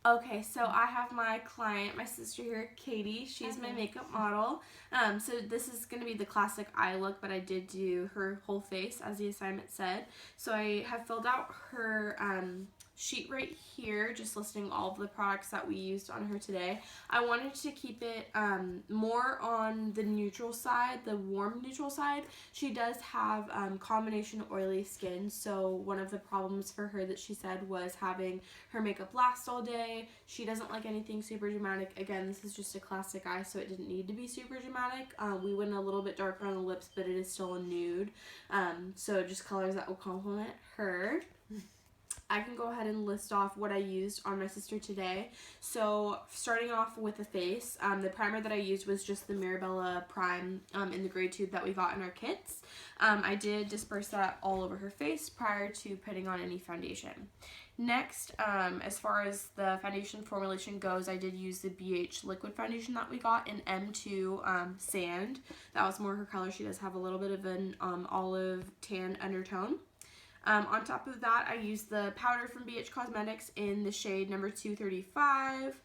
Okay, so I have my client, my sister here, Katie. She's my makeup model. So this is going to be the classic eye look, but I did do her whole face as the assignment said. So I have filled out her sheet right here, just listing all of the products that we used on her today. I wanted to keep it more on the neutral side, the warm neutral side. She does have combination oily skin, so one of the problems for her that she said was having her makeup last all day. She doesn't like anything super dramatic. Again, this is just a classic eye, so it didn't need to be super dramatic. We went a little bit darker on the lips, but it is still a nude. So just colors that will complement her. I can go ahead and list off what I used on my sister today. So starting off with the face, the primer that I used was just the Mirabella Prime in the gray tube that we got in our kits. I did disperse that all over her face prior to putting on any foundation. Next, as far as the foundation formulation goes, I did use the BH liquid foundation that we got in M2 Sand. That was more her color. She does have a little bit of an olive tan undertone. On top of that, I used the powder from BH Cosmetics in the shade number 235,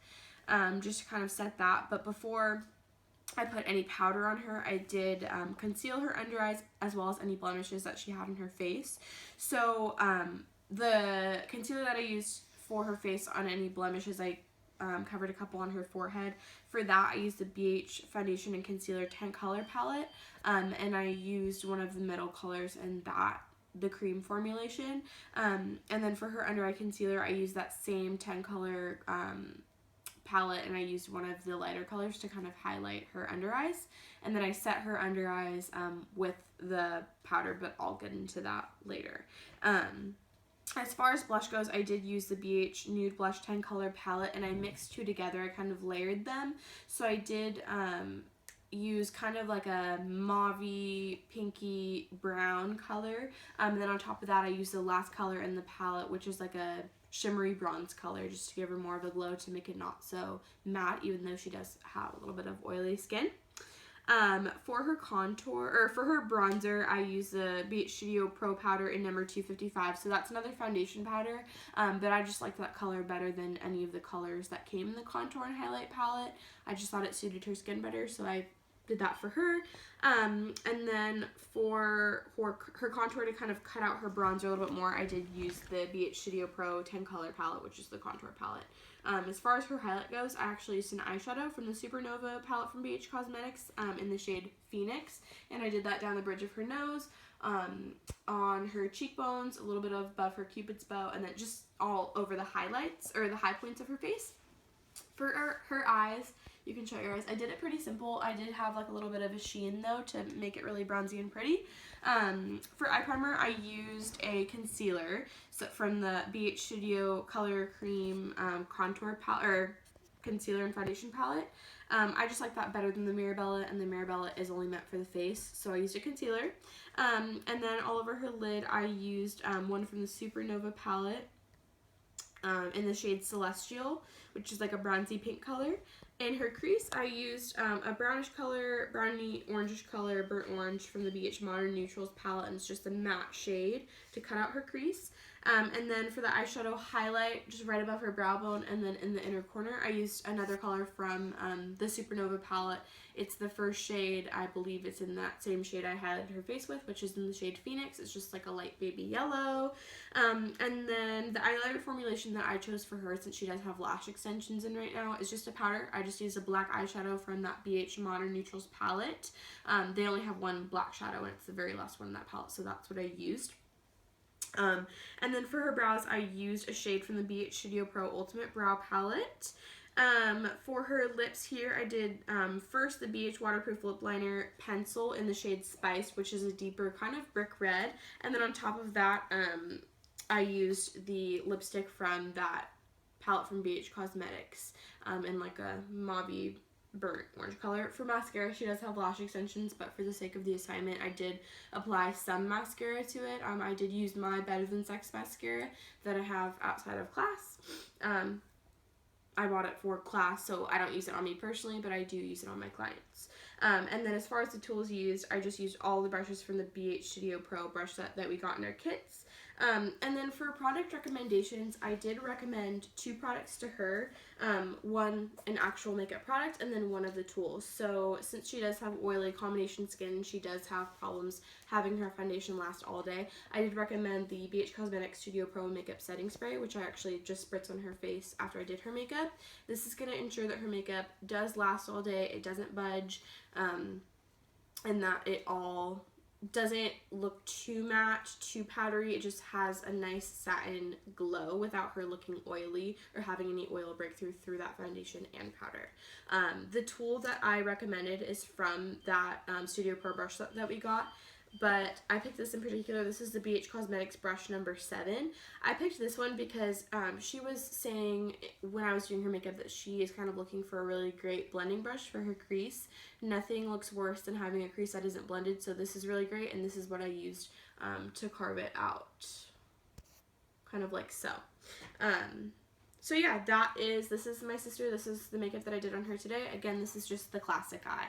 just to kind of set that. But before I put any powder on her, I did conceal her under eyes as well as any blemishes that she had on her face. So the concealer that I used for her face on any blemishes, I covered a couple on her forehead. For that, I used the BH Foundation and Concealer 10 color palette, and I used one of the middle colors in that, the cream formulation. And then for her under eye concealer, I used that same 10 color palette, and I used one of the lighter colors to kind of highlight her under eyes. And then I set her under eyes with the powder, but I'll get into that later. As far as blush goes, I did use the BH Nude Blush 10 color palette, and I mixed two together. I kind of layered them. So I did use kind of like a mauvey, pinky, brown color. And then on top of that, I used the last color in the palette, which is like a shimmery bronze color, just to give her more of a glow to make it not so matte, even though she does have a little bit of oily skin. For her contour, or for her bronzer, I use the BH Studio Pro powder in number 255. So that's another foundation powder, but I just liked that color better than any of the colors that came in the contour and highlight palette. I just thought it suited her skin better, so I did that for her. And then for her contour, to kind of cut out her bronzer a little bit more, I did use the BH Studio Pro 10 color palette, which is the contour palette. As far as her highlight goes, I actually used an eyeshadow from the Supernova palette from BH Cosmetics in the shade Phoenix, and I did that down the bridge of her nose, on her cheekbones, a little bit above her cupid's bow, and then just all over the highlights, or the high points of her face. For her eyes, you can show your eyes. I did it pretty simple. I did have like a little bit of a sheen though to make it really bronzy and pretty. For eye primer, I used a concealer from the BH Studio Color Cream contour palette, or concealer and foundation palette. I just like that better than the Mirabella, and the Mirabella is only meant for the face, so I used a concealer. And then all over her lid, I used one from the Supernova palette in the shade Celestial, which is like a bronzy pink color. In her crease, I used a brownish color, browny orangish color, burnt orange from the BH Modern Neutrals palette, and it's just a matte shade to cut out her crease. And then for the eyeshadow highlight, just right above her brow bone, and then in the inner corner, I used another color from the Supernova palette. It's the first shade. I believe it's in that same shade I highlighted her face with, which is in the shade Phoenix. It's just like a light baby yellow. And then the eyeliner formulation that I chose for her, since she does have lash extensions in right now, is just a powder. I just used a black eyeshadow from that BH Modern Neutrals palette. They only have one black shadow, and it's the very last one in that palette, so that's what I used. And then for her brows, I used a shade from the BH Studio Pro Ultimate Brow Palette. For her lips here, I did first the BH Waterproof Lip Liner Pencil in the shade Spice, which is a deeper kind of brick red. And then on top of that, I used the lipstick from that palette from BH Cosmetics in like a mauvey burnt orange color. For mascara, she does have lash extensions, but for the sake of the assignment, I did apply some mascara to it. I did use my Better Than Sex mascara that I have outside of class. I bought it for class, so I don't use it on me personally, but I do use it on my clients. And then as far as the tools used, I just used all the brushes from the BH Studio Pro brush set that we got in our kits. And then for product recommendations, I did recommend 2 products to her. One, an actual makeup product, and then one of the tools. So since she does have oily combination skin, she does have problems having her foundation last all day, I did recommend the BH Cosmetics Studio Pro Makeup Setting Spray, which I actually just spritzed on her face after I did her makeup. This is going to ensure that her makeup does last all day, it doesn't budge, and that it all doesn't look too matte, too powdery. It just has a nice satin glow without her looking oily or having any oil breakthrough through that foundation and powder. The tool that I recommended is from that Studio Pro brush that we got. But I picked this in particular. This is the BH Cosmetics brush number 7. I picked this one because she was saying when I was doing her makeup that she is kind of looking for a really great blending brush for her crease. Nothing looks worse than having a crease that isn't blended, so this is really great, and this is what I used to carve it out, kind of like so. So yeah, this is my sister. This is the makeup that I did on her today. Again, this is just the classic eye.